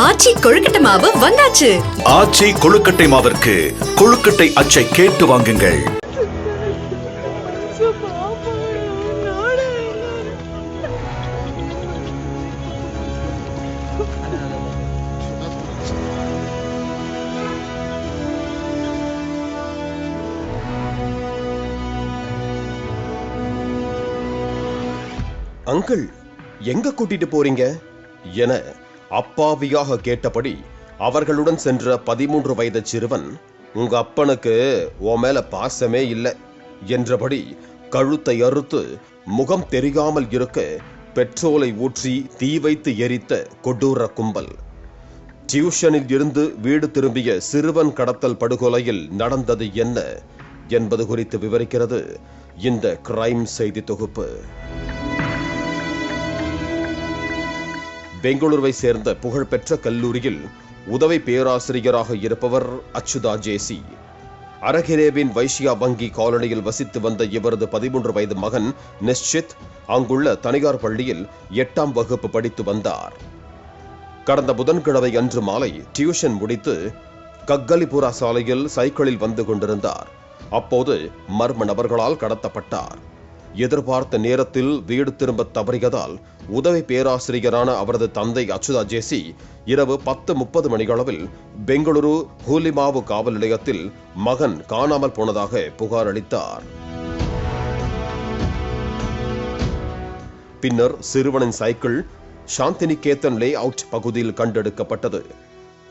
ஆச்சி கொழுக்கட்டை மாவு வந்தாச்சு. ஆச்சி கொழுக்கட்டை மாவிற்கு கொழுக்கட்டை அச்சை கேட்டு வாங்குங்கள். அங்கிள், எங்க கூட்டிட்டு போறீங்க என அப்பாவியாக கேட்டபடி அவர்களுடன் சென்ற 13 வயது சிறுவன், உங்க அப்பனுக்கு உன் மேல பாசமே இல்லை என்றபடி கழுத்தை அறுத்து முகம் தெரியாமல் இருக்க பெட்ரோலை ஊற்றி தீ வைத்து எரித்த கொடூர கும்பல். டியூஷனில் இருந்து வீடு திரும்பிய சிறுவன் கடத்தல் படுகொலையில் நடந்தது என்ன என்பது குறித்து விவரிக்கிறது இந்த கிரைம் செய்தி தொகுப்பு. பெங்களூருவை சேர்ந்த புகழ்பெற்ற கல்லூரியில் உதவி பேராசிரியராக இருப்பவர் அச்சுதா ஜேசி. அரகிரேவின் வைஷ்யா வங்கி காலனியில் வசித்து வந்த இவரது 13 வயது மகன் நிஷ்சித் அங்குள்ள தனியார் பள்ளியில் 8ஆம் வகுப்பு படித்து வந்தார். கடந்த புதன்கிழமை அன்று மாலை டியூஷன் முடித்து கக்கலிபுரா சாலையில் சைக்கிளில் வந்து கொண்டிருந்தார். அப்போது மர்ம நபர்களால் கடத்தப்பட்டார். எதிர்பார்த்த நேரத்தில் வீடு திரும்ப தவறியதால் உதவி பேராசிரியரான அவரது தந்தை அச்சுதா ஜேசி இரவு 10:30 மணியளவில் பெங்களூரு ஹூலிமாவு காவல் நிலையத்தில் மகன் காணாமல் போனதாக புகார் அளித்தார். பின்னர் சிறுவனின் சைக்கிள் சாந்தினிகேதன் லே அவுட் பகுதியில் கண்டெடுக்கப்பட்டது.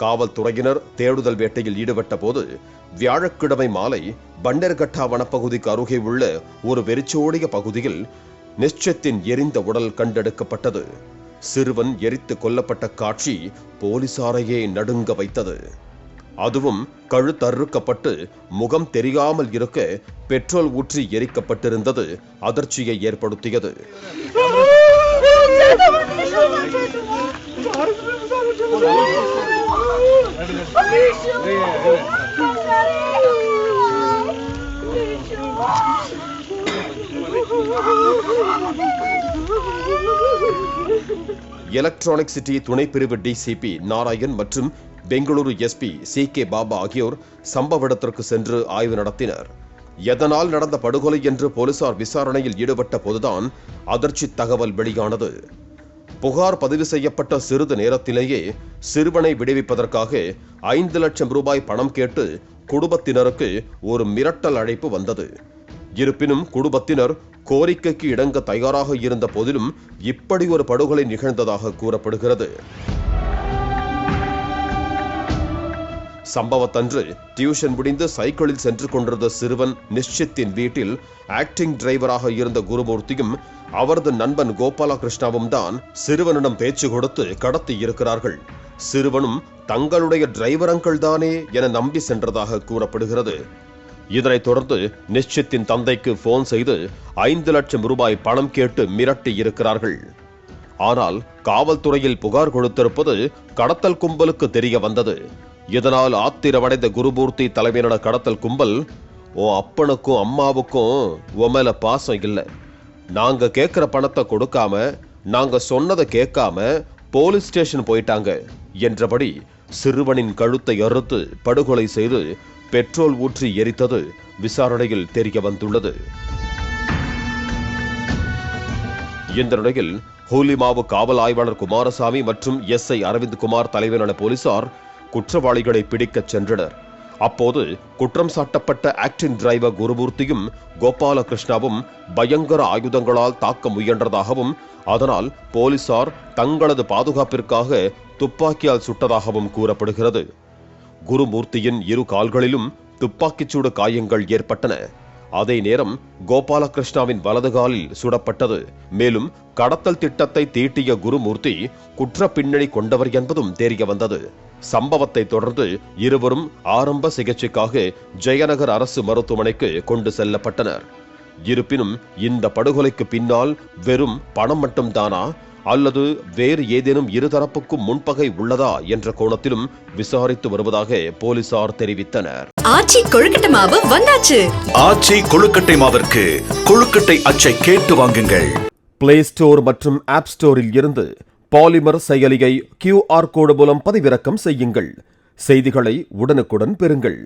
காவல்துறையினர் தேடுதல் வேட்டையில் ஈடுபட்ட போது வியாழக்கிழமை மாலை பண்டர்கட்டா வனப்பகுதிக்கு அருகே உள்ள ஒரு வெறிச்சோடிய பகுதியில் நிஷ்சித்தின் எரிந்த உடல் கண்டெடுக்கப்பட்டது. சிறுவன் எரித்து கொல்லப்பட்ட காட்சி போலீசாரையே நடுங்க வைத்தது. அதுவும் கழுத்தறுக்கப்பட்டு முகம் தெரியாமல் இருக்க பெட்ரோல் ஊற்றி எரிக்கப்பட்டிருந்தது அதிர்ச்சியை ஏற்படுத்தியது. எலக்ட்ரானிக் சிட்டி துணை பிரிவு டிசிபி நாராயண் மற்றும் பெங்களூரு எஸ்பி சி.கே. பாபா ஆகியோர் சம்பவ இடத்திற்கு சென்று ஆய்வு நடத்தினர். எதனால் நடந்த படுகொலை என்று போலீசார் விசாரணையில் ஈடுபட்ட போதுதான் அதிர்ச்சி தகவல் வெளியானது. புகார் பதிவு செய்யப்பட்ட சிறிது நேரத்திலேயே சிறுவனை விடுவிப்பதற்காக 5 லட்சம் ரூபாய் பணம் கேட்டு குடும்பத்தினருக்கு ஒரு மிரட்டல் அழைப்பு வந்தது. இருப்பினும் குடும்பத்தினர் கோரிக்கைக்கு இணங்க தயாராக இருந்த போதிலும் இப்படி ஒரு படுகொலை நிகழ்ந்ததாக கூறப்படுகிறது. சம்பவத்தன்று டியூஷன் முடிந்து சைக்கிளில் சென்று கொண்டிருந்த சிறுவன் நிஷ்சித்தின் வீட்டில் ஆக்டிங் டிரைவராக இருந்த குருமூர்த்தியும் அவரது நண்பன் கோபாலகிருஷ்ணாவும் தான் சிறுவனிடம் பேச்சு கொடுத்து கடத்தி இருக்கிறார்கள். சிறுவனும் தங்களுடைய டிரைவர் அங்கிள் தானே என நம்பி சென்றதாக கூறப்படுகிறது. இதனைத் தொடர்ந்து நிஷ்சித்தின் தந்தைக்கு போன் செய்து 5 லட்சம் ரூபாய் பணம் கேட்டு மிரட்டி இருக்கிறார்கள். ஆனால் காவல்துறையில் புகார் கொடுத்திருப்பது கடத்தல் கும்பலுக்கு தெரிய வந்தது. இதனால் ஆத்திரமடைந்த குருமூர்த்தி தலைமையிலான கடத்தல் கும்பல், ஓ அப்பனுக்கும் அம்மாவுக்கும் உன் மேல பாசம் இல்லை, நாங்க கேட்கிற பணத்தை கொடுக்காம நாங்க சொன்னதை கேட்காம போலீஸ் ஸ்டேஷன் போயிட்டாங்க என்றபடி சிறுவனின் கழுத்தை அறுத்து படுகொலை செய்து பெட்ரோல் ஊற்றி எரித்தது விசாரணையில் தெரிய வந்துள்ளது. இந்த நிலையில் ஹூலிமாவு காவல் ஆய்வாளர் குமாரசாமி மற்றும் எஸ்ஐ அரவிந்த் குமார் தலைமையிலான போலீசார் குற்றவாளிகளை பிடிக்கச் சென்றனர். அப்போது குற்றம் சாட்டப்பட்ட ஆக்டிங் டிரைவர் குருமூர்த்தியும் கோபாலகிருஷ்ணாவும் பயங்கர ஆயுதங்களால் தாக்க முயன்றதாகவும் அதனால் போலீசார் தங்களது பாதுகாப்பிற்காக துப்பாக்கியால் சுட்டதாகவும் கூறப்படுகிறது. குருமூர்த்தியின் 2 கால்களிலும் துப்பாக்கிச்சூடு காயங்கள் ஏற்பட்டன. அதே நேரம் கோபாலகிருஷ்ணாவின் வலது காலில் சுடப்பட்டது. மேலும் கடத்தல் திட்டத்தை தீட்டிய குருமூர்த்தி குற்ற பின்னணி கொண்டவர் என்பதும் தெரிய வந்தது. சம்பவத்தை தொடர்ந்து இருவரும் ஆரம்ப சிகிச்சைக்காக ஜெயநகர் அரசு மருத்துவமனைக்கு கொண்டு செல்லப்பட்டனர். இருப்பினும் இந்த படுகொலைக்கு பின்னால் வெறும் பணம் மட்டும்தானா அல்லது வேறு ஏதேனும் இருதரப்புக்கும் முன்பகை உள்ளதா என்ற கோணத்திலும் விசாரித்து வருவதாக போலீசார் தெரிவித்தனர். ஆச்சி கொழுக்கட்டை மாவு வந்தாச்சு. ஆச்சி கொழுக்கட்டை மாவிற்கு கொழுக்கட்டை அச்சை கேட்டு வாங்குங்கள். பிளே ஸ்டோர் மற்றும் ஆப் ஸ்டோரில் இருந்து பாலிமர் செயலியை QR கோடு மூலம் பதிவிறக்கம் செய்யுங்கள். செய்திகளை உடனுக்குடன் பெறுங்கள்.